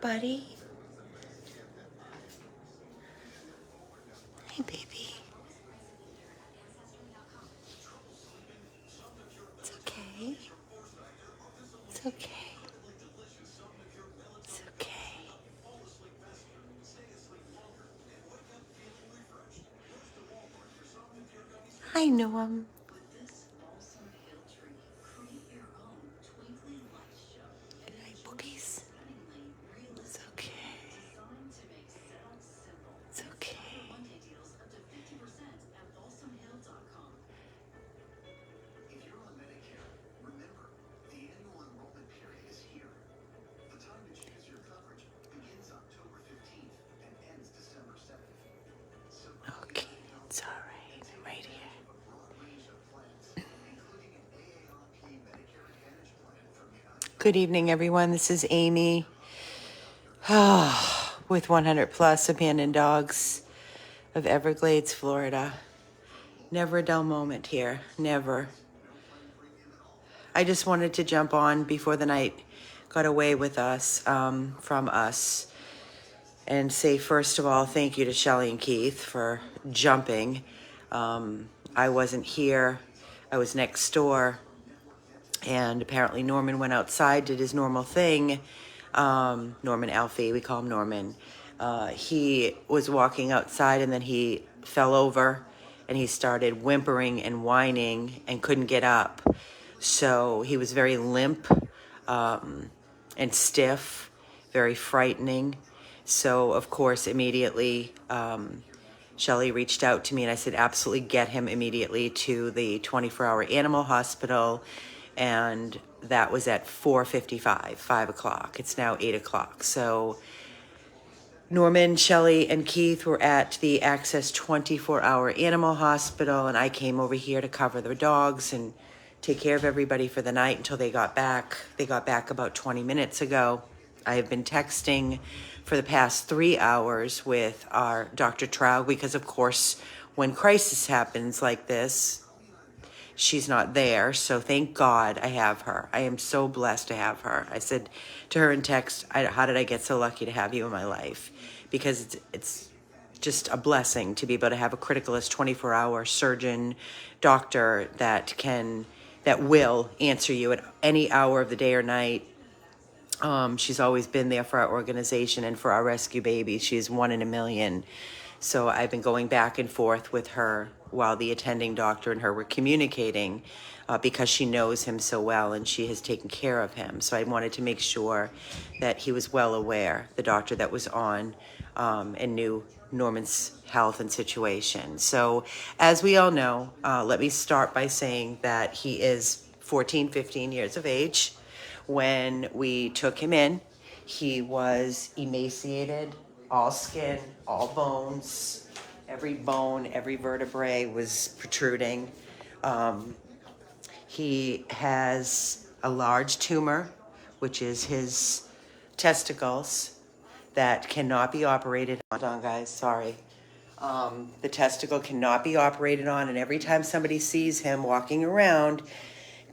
buddy? Hey, baby. It's okay. It's okay. It's okay. I know him. Good night, boogies. It's okay. It's okay. Okay, it's all right. I'm right here. Good evening, everyone. This is Amy with 100 Plus Abandoned Dogs of Everglades, Florida. Never a dull moment here. Never. I just wanted to jump on before the night got away with us, from us, and say, first of all, thank you to Shelly and Keith for jumping. I wasn't here. I was next door. And apparently Norman went outside, did his normal thing. Norman ALFIE, we call him Norman. He was walking outside and then he fell over and he started whimpering and whining and couldn't get up. So he was very limp and stiff, very frightening. So, of course, immediately Shelly reached out to me and I said, absolutely get him immediately to the 24-hour animal hospital. And that was at 4:55, 5 o'clock. It's now 8 o'clock. So Norman, Shelly, and Keith were at the Access 24-hour animal hospital, and I came over here to cover the dogs and take care of everybody for the night until they got back. They got back about 20 minutes ago. I have been texting for the past 3 hours with our Dr. Trout because, of course, when crisis happens like this, she's not there. So thank God I have her. I am so blessed to have her. I said to her in text, how did I get so lucky to have you in my life? Because it's just a blessing to be able to have a criticalist 24-hour surgeon, doctor that will answer you at any hour of the day or night. She's always been there for our organization and for our rescue babies. She's 1 in a million. So I've been going back and forth with her while the attending doctor and her were communicating because she knows him so well and she has taken care of him. So I wanted to make sure that he was well aware, the doctor that was on, and knew Norman's health and situation. So as we all know, let me start by saying that he is 14, 15 years of age. When we took him in, he was emaciated, all skin, all bones, every bone, every vertebrae was protruding. He has a large tumor, which is his testicles, that cannot be operated on. Hold on, guys, sorry. The testicle cannot be operated on, and every time somebody sees him walking around,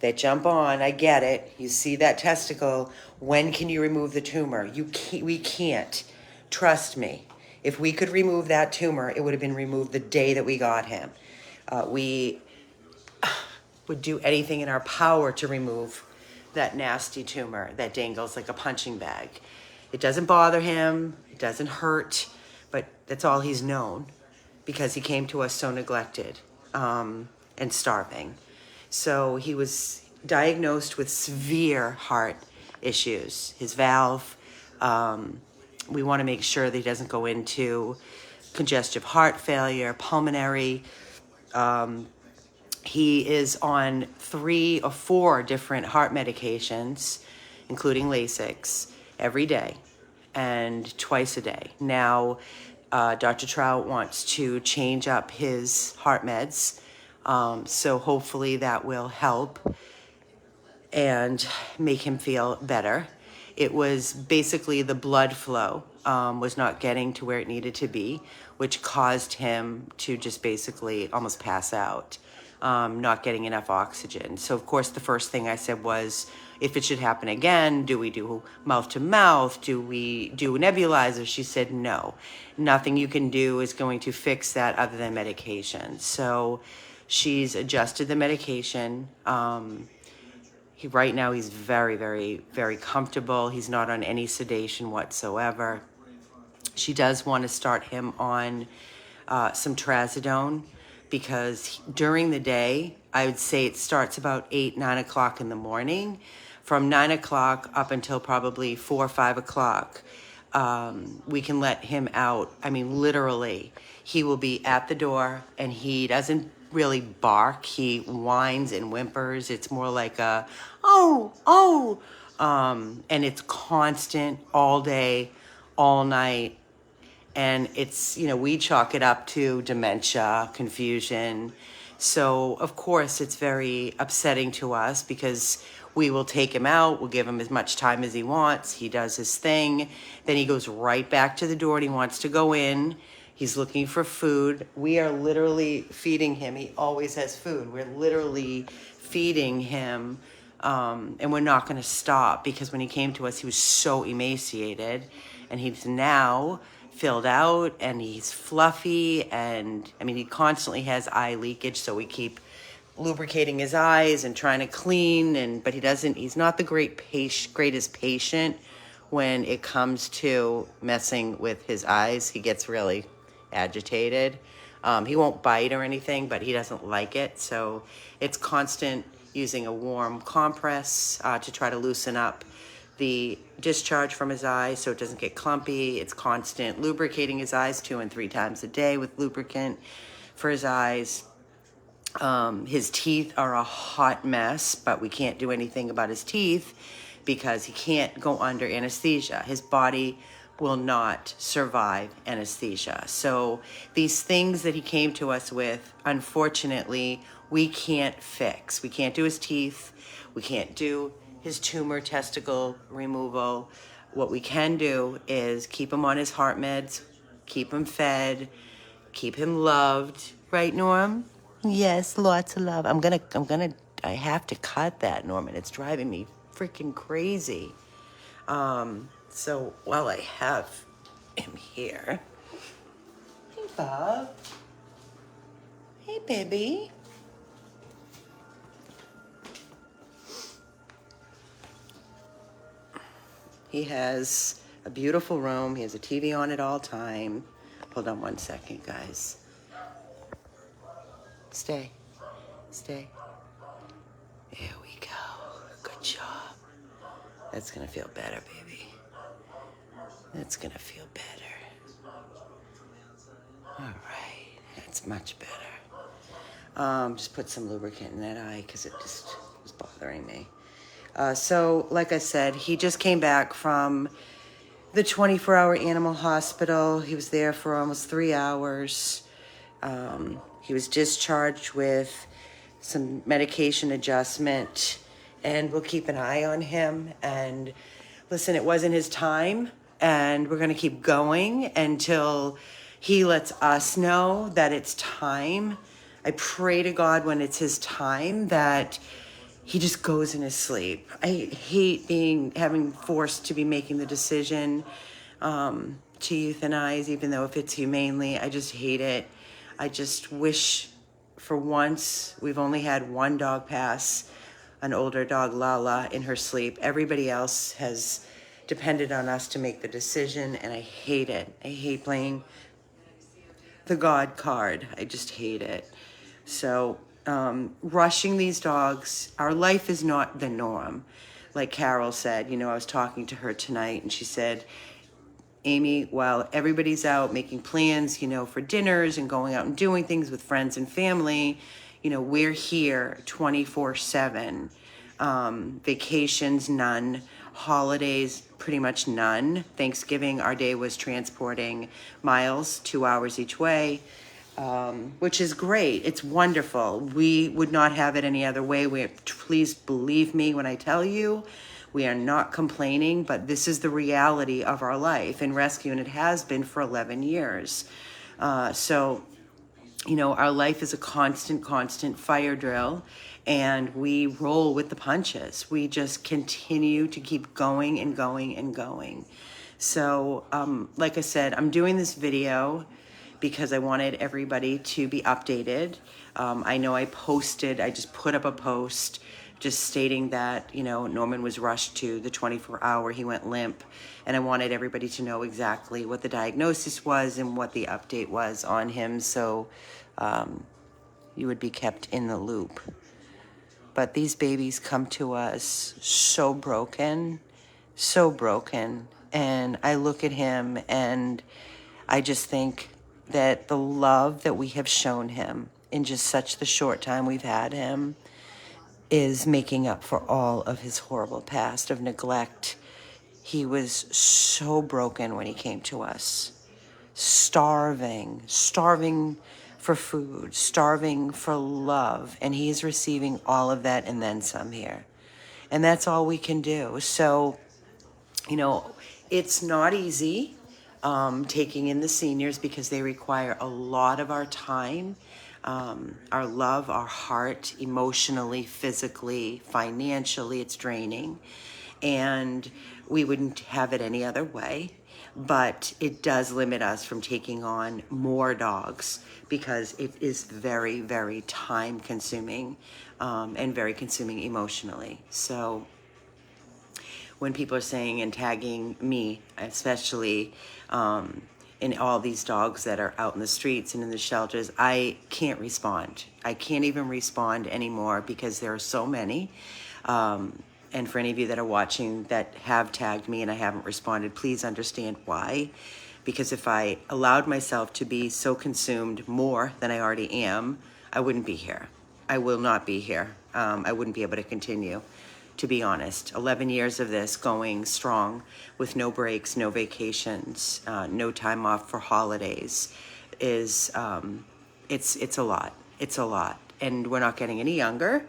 they jump on. I get it. You see that testicle. When can you remove the tumor? We can't. Trust me. If we could remove that tumor, it would have been removed the day that we got him. We would do anything in our power to remove that nasty tumor that dangles like a punching bag. It doesn't bother him. It doesn't hurt. But that's all he's known because he came to us so neglected and starving. So he was diagnosed with severe heart issues. His valve, we want to make sure that he doesn't go into congestive heart failure, pulmonary. He is on 3 or 4 different heart medications, including Lasix, every day and twice a day. Now, Dr. Trout wants to change up his heart meds. So hopefully that will help and make him feel better. It was basically the blood flow was not getting to where it needed to be, which caused him to just basically almost pass out. not getting enough oxygen. So of course the first thing I said was, if it should happen again, do we do mouth to mouth? Do we do a nebulizer? She said, no, nothing you can do is going to fix that other than medication. So she's adjusted the medication. Right now he's very, very, very comfortable. He's not on any sedation whatsoever. She does want to start him on some trazodone, because during the day, I would say it starts about 8, 9 o'clock in the morning. From 9 o'clock up until probably 4 or 5 o'clock, we can let him out. I mean, literally, he will be at the door, and he doesn't really bark. He whines and whimpers. It's more like a, oh, oh. And it's constant all day, all night. And it's, we chalk it up to dementia, confusion. So, of course, it's very upsetting to us, because we will take him out. We'll give him as much time as he wants. He does his thing. Then he goes right back to the door and he wants to go in. He's looking for food. We are literally feeding him. He always has food. We're literally feeding him. And we're not going to stop, because when he came to us, he was so emaciated. And he's now filled out, and he's fluffy, and I mean, he constantly has eye leakage, so we keep lubricating his eyes and trying to clean, but he's not the greatest patient when it comes to messing with his eyes. He gets really agitated. He won't bite or anything, but he doesn't like it, so it's constant using a warm compress to try to loosen up the discharge from his eyes so it doesn't get clumpy. It's constant lubricating his eyes 2 and 3 times a day with lubricant for his eyes. His teeth are a hot mess, but we can't do anything about his teeth because he can't go under anesthesia. His body will not survive anesthesia. So these things that he came to us with, unfortunately, we can't fix. We can't do his teeth. We can't do his tumor testicle removal. What we can do is keep him on his heart meds, keep him fed, keep him loved. Right, Norm? Yes, lots of love. I have to cut that, Norman. It's driving me freaking crazy. So while I have him here. Hey, Bob. Hey, baby. He has a beautiful room. He has a TV on at all time. Hold on one second, guys. Stay. There we go. Good job. That's gonna feel better, baby. That's gonna feel better. All right, that's much better. Just put some lubricant in that eye because it just was bothering me. So, like I said, he just came back from the 24-hour animal hospital. He was there for almost 3 hours. He was discharged with some medication adjustment, and we'll keep an eye on him. And listen, it wasn't his time, and we're going to keep going until he lets us know that it's time. I pray to God when it's his time that he just goes in his sleep. I hate having forced to be making the decision to euthanize, even though if it's humanely, I just hate it. I just wish for once, we've only had one dog pass, an older dog, Lala, in her sleep. Everybody else has depended on us to make the decision, and I hate it. I hate playing the God card. I just hate it. So rushing these dogs, our life is not the norm. Like Carol said, I was talking to her tonight, and she said, Amy, while everybody's out making plans, for dinners and going out and doing things with friends and family, we're here 24/7. Vacations, none. Holidays, pretty much none. Thanksgiving, our day was transporting Miles 2 hours each way, which is great. It's wonderful. We would not have it any other way. Please believe me when I tell you, we are not complaining, but this is the reality of our life in rescue, and it has been for 11 years. So You know, our life is a constant fire drill, and we roll with the punches. We just continue to keep going and going and going. So, like I said, I'm doing this video because I wanted everybody to be updated. I know I just put up a post just stating that, you know, Norman was rushed to the 24-hour, he went limp. And I wanted everybody to know exactly what the diagnosis was and what the update was on him, so you would be kept in the loop. But these babies come to us so broken, and I look at him and I just think that the love that we have shown him in just such the short time we've had him is making up for all of his horrible past of neglect. He was so broken when he came to us, starving for food, starving for love, and he's receiving all of that and then some here. And that's all we can do. So, you know, it's not easy taking in the seniors because they require a lot of our time, our love, our heart, emotionally, physically, financially. It's draining, and we wouldn't have it any other way. But it does limit us from taking on more dogs because it is very, very time consuming and very consuming emotionally. So when people are saying and tagging me, especially in all these dogs that are out in the streets and in the shelters, I can't respond. I can't even respond anymore because there are so many. And for any of you that are watching that have tagged me and I haven't responded, please understand why. Because if I allowed myself to be so consumed more than I already am, I wouldn't be here. I will not be here. I wouldn't be able to continue, to be honest. 11 years of this going strong with no breaks, no vacations, no time off for holidays is, it's a lot. It's a lot. And we're not getting any younger.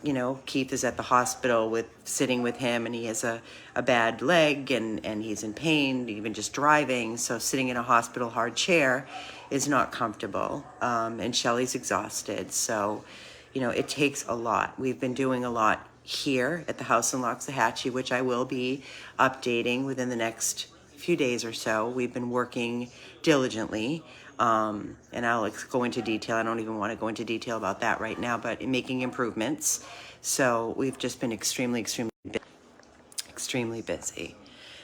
You know, Keith is at the hospital sitting with him, and he has a bad leg and he's in pain, even just driving. So sitting in a hospital hard chair is not comfortable. And Shelly's exhausted. So, you know, it takes a lot. We've been doing a lot here at the house in Loxahatchee, which I will be updating within the next few days or so. We've been working diligently. And I'll go into detail. I don't even want to go into detail about that right now, but in making improvements. So we've just been extremely busy.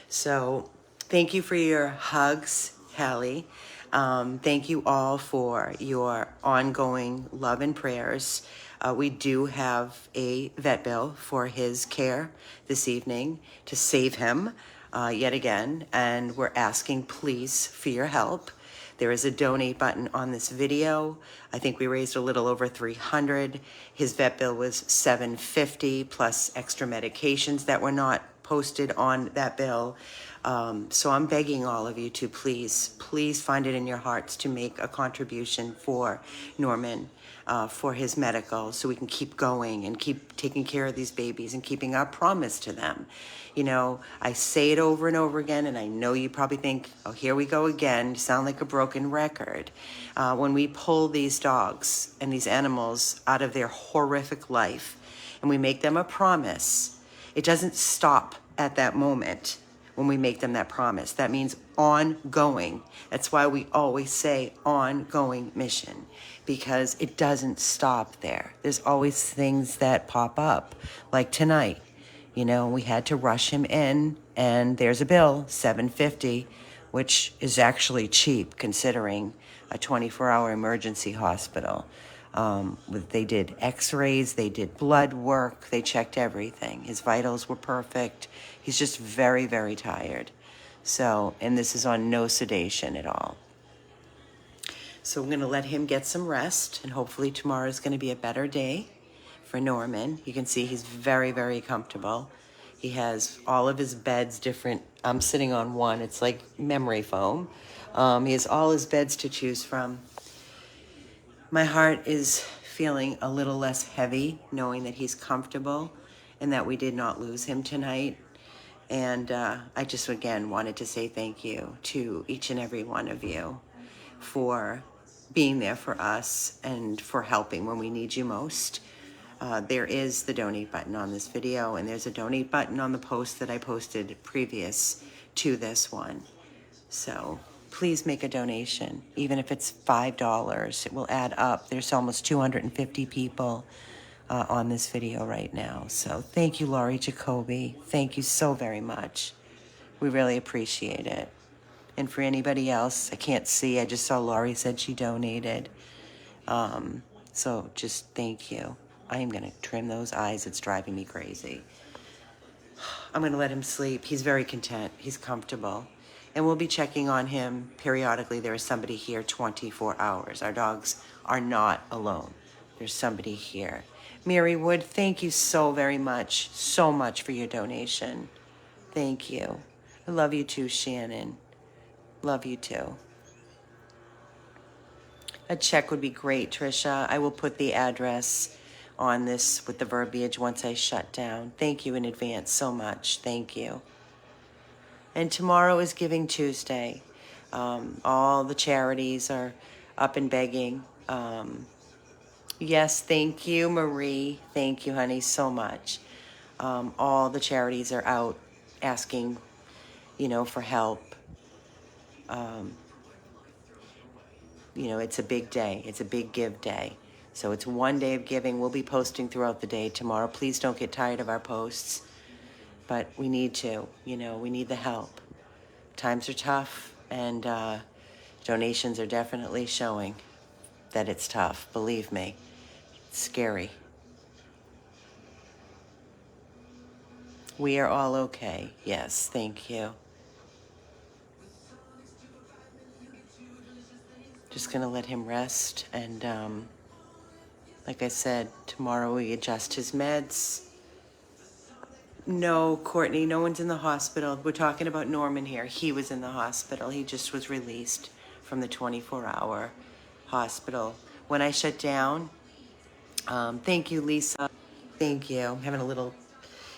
So thank you for your hugs, Hallie. Thank you all for your ongoing love and prayers. We do have a vet bill for his care this evening to save him yet again, and we're asking please for your help. There is a donate button on this video. I think we raised a little over $300. His vet bill was $750 plus extra medications that were not posted on that bill. So I'm begging all of you to please find it in your hearts to make a contribution for Norman, for his medical, so we can keep going and keep taking care of these babies and keeping our promise to them. You know, I say it over and over again, and I know you probably think, oh, here we go again. You sound like a broken record. When we pull these dogs and these animals out of their horrific life and we make them a promise, it doesn't stop at that moment. When we make them that promise, that means ongoing. That's why we always say ongoing mission, because it doesn't stop there. There's always things that pop up, like tonight. You know, we had to rush him in, and there's a bill, $750, which is actually cheap considering a 24-hour emergency hospital. They did x-rays, they did blood work, they checked everything. His vitals were perfect. He's just very, very tired. So, and this is on no sedation at all. So we're going to let him get some rest, and hopefully tomorrow is going to be a better day for Norman. You can see he's very, very comfortable. He has all of his beds different. I'm sitting on one. It's like memory foam. He has all his beds to choose from. My heart is feeling a little less heavy knowing that he's comfortable and that we did not lose him tonight. And I just, again, wanted to say thank you to each and every one of you for being there for us and for helping when we need you most. There is the donate button on this video, and there's a donate button on the post that I posted previous to this one. So please make a donation, even if it's $5. It will add up. There's almost 250 people on this video right now. So thank you, Laurie Jacoby. Thank you so very much. We really appreciate it. And for anybody else, I can't see. I just saw Laurie said she donated. So just thank you. I am going to trim those eyes. It's driving me crazy. I'm going to let him sleep. He's very content. He's comfortable. And we'll be checking on him periodically. There is somebody here 24 hours. Our dogs are not alone. There's somebody here. Mary Wood, thank you so very much, so much for your donation. Thank you. I love you too, Shannon. Love you too. A check would be great, Trisha. I will put the address on this with the verbiage once I shut down. Thank you in advance so much. Thank you. And tomorrow is Giving Tuesday. All the charities are up and begging. Yes, thank you, Marie. Thank you, honey, so much. All the charities are out asking, for help. It's a big day. It's a big give day. So it's one day of giving. We'll be posting throughout the day tomorrow. Please don't get tired of our posts. But we need to, we need the help. Times are tough, and donations are definitely showing that it's tough. Believe me, it's scary. We are all okay. Yes, thank you. Just going to let him rest, and like I said, tomorrow we adjust his meds. No, Courtney, no one's in the hospital. We're talking about Norman here. He was in the hospital. He just was released from the 24-hour hospital. When I shut down, thank you, Lisa. Thank you. I'm having a little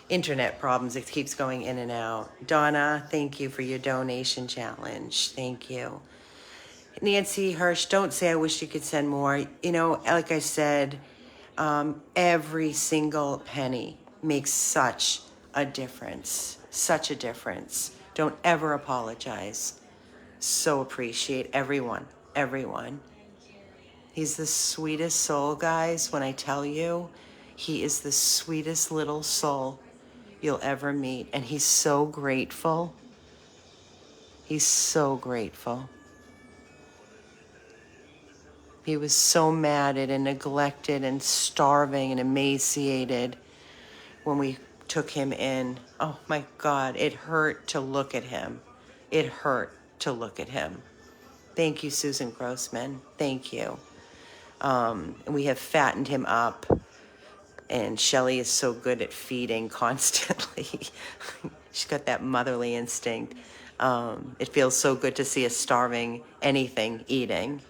internet problems. It keeps going in and out. Donna, thank you for your donation challenge. Thank you. Nancy Hirsch, don't say I wish you could send more. Like I said, every single penny makes such a difference. Such a difference. Don't ever apologize. So appreciate everyone. Everyone. He's the sweetest soul, guys. When I tell you, he is the sweetest little soul you'll ever meet. And he's so grateful. He's so grateful. He was so mad and neglected and starving and emaciated when we took him in. Oh my God, it hurt to look at him. It hurt to look at him. Thank you, Susan Grossman. Thank you. And we have fattened him up, and Shelly is so good at feeding constantly. She's got that motherly instinct. It feels so good to see a starving anything eating.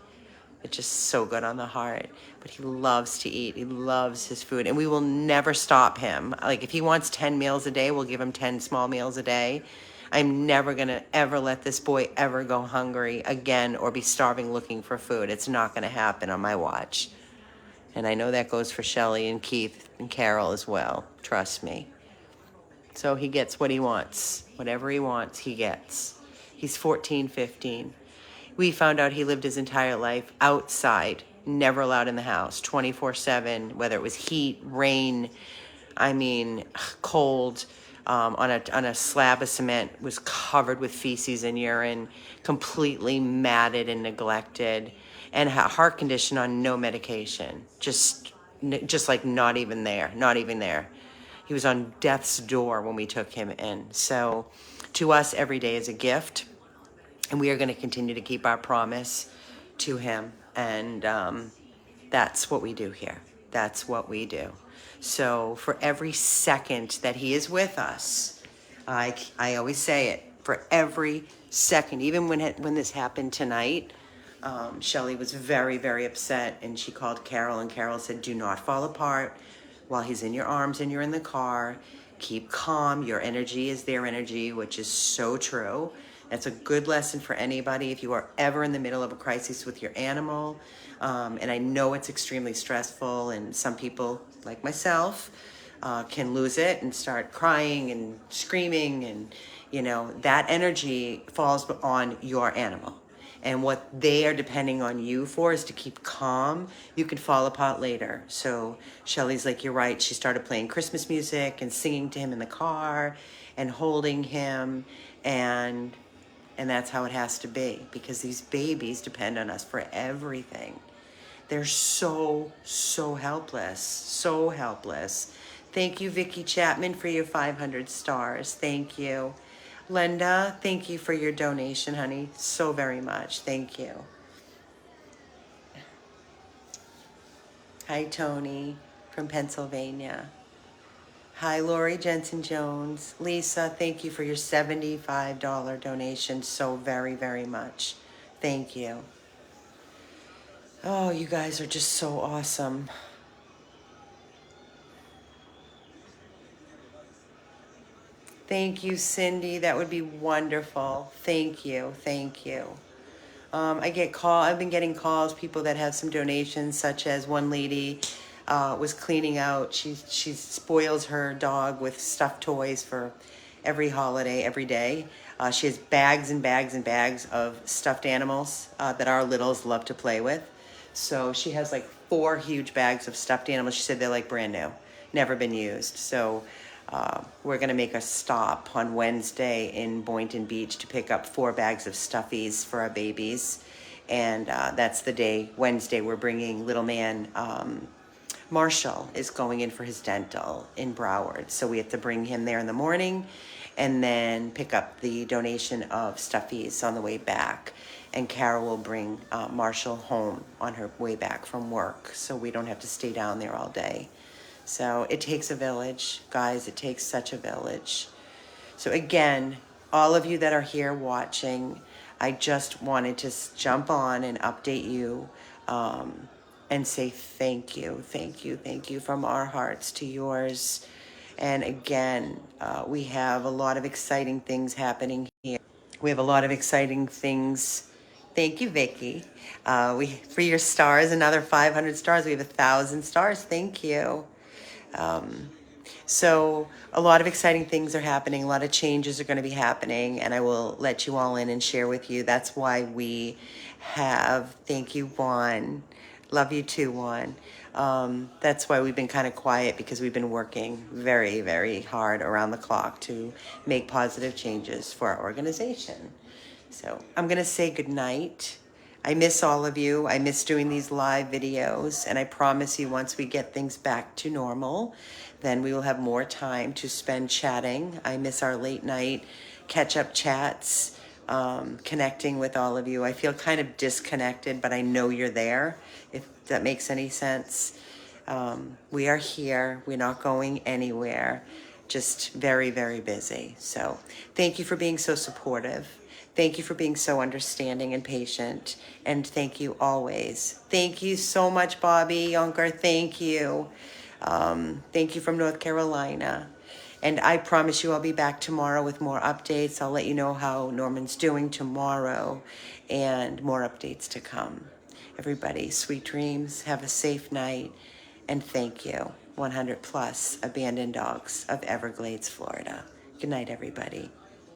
It's just so good on the heart. But he loves to eat. He loves his food. And we will never stop him. Like, if he wants 10 meals a day, we'll give him 10 small meals a day. I'm never going to ever let this boy ever go hungry again or be starving looking for food. It's not going to happen on my watch. And I know that goes for Shelly and Keith and Carol as well. Trust me. So he gets what he wants. Whatever he wants, he gets. He's 14, 15. We found out he lived his entire life outside, never allowed in the house, 24/7, whether it was heat, rain, cold, on a slab of cement, was covered with feces and urine, completely matted and neglected, and a heart condition on no medication, just like not even there. He was on death's door when we took him in. So to us, every day is a gift. And we are going to continue to keep our promise to him. And that's what we do here. That's what we do. So for every second that he is with us, I always say it, for every second, even when this happened tonight, Shelly was very, very upset. And she called Carol, and Carol said, do not fall apart while he's in your arms and you're in the car. Keep calm. Your energy is their energy, which is so true. That's a good lesson for anybody if you are ever in the middle of a crisis with your animal. And I know it's extremely stressful, and some people, like myself, can lose it and start crying and screaming, and that energy falls on your animal. And what they are depending on you for is to keep calm. You can fall apart later. So Shelly's like, you're right. She started playing Christmas music and singing to him in the car and holding him. And that's how it has to be, because these babies depend on us for everything. They're so, so helpless. So helpless. Thank you, Vicky Chapman, for your 500 stars. Thank you. Linda, thank you for your donation, honey. So very much. Thank you. Hi, Tony from Pennsylvania. Hi, Lori Jensen Jones. Lisa, thank you for your $75 donation so very, very much. Thank you. Oh, you guys are just so awesome. Thank you, Cindy. That would be wonderful. Thank you. Thank you. I've been getting calls, people that have some donations, such as one lady was cleaning out. She spoils her dog with stuffed toys for every holiday, every day. She has bags and bags and bags of stuffed animals that our littles love to play with. So she has like 4 huge bags of stuffed animals. She said they're like brand new, never been used. So we're going to make a stop on Wednesday in Boynton Beach to pick up 4 bags of stuffies for our babies. And that's the day, Wednesday, we're bringing little man, Marshall is going in for his dental in Broward. So we have to bring him there in the morning and then pick up the donation of stuffies on the way back. And Carol will bring Marshall home on her way back from work, so we don't have to stay down there all day. So it takes a village, guys. It takes such a village. So again, all of you that are here watching, I just wanted to jump on and update you and say thank you, thank you, thank you from our hearts to yours. And again, we have a lot of exciting things happening here. We have a lot of exciting things. Thank you, Vicky. For your stars, another 500 stars. We have 1,000 stars. Thank you. So a lot of exciting things are happening. A lot of changes are going to be happening, and I will let you all in and share with you. That's why we have, thank you, Juan. Love you too, Juan. That's why we've been kind of quiet, because we've been working very, very hard around the clock to make positive changes for our organization. So I'm going to say goodnight. I miss all of you. I miss doing these live videos, and I promise you, once we get things back to normal, then we will have more time to spend chatting. I miss our late night catch-up chats, connecting with all of you. I feel kind of disconnected, but I know you're there, if that makes any sense. We are here. We're not going anywhere. Just very, very busy. So thank you for being so supportive. Thank you for being so understanding and patient. And thank you always. Thank you so much, Bobby Yonker. Thank you. Thank you from North Carolina. And I promise you I'll be back tomorrow with more updates. I'll let you know how Norman's doing tomorrow, and more updates to come. Everybody, sweet dreams. Have a safe night. And thank you. 100 plus abandoned dogs of Everglades, Florida. Good night, everybody.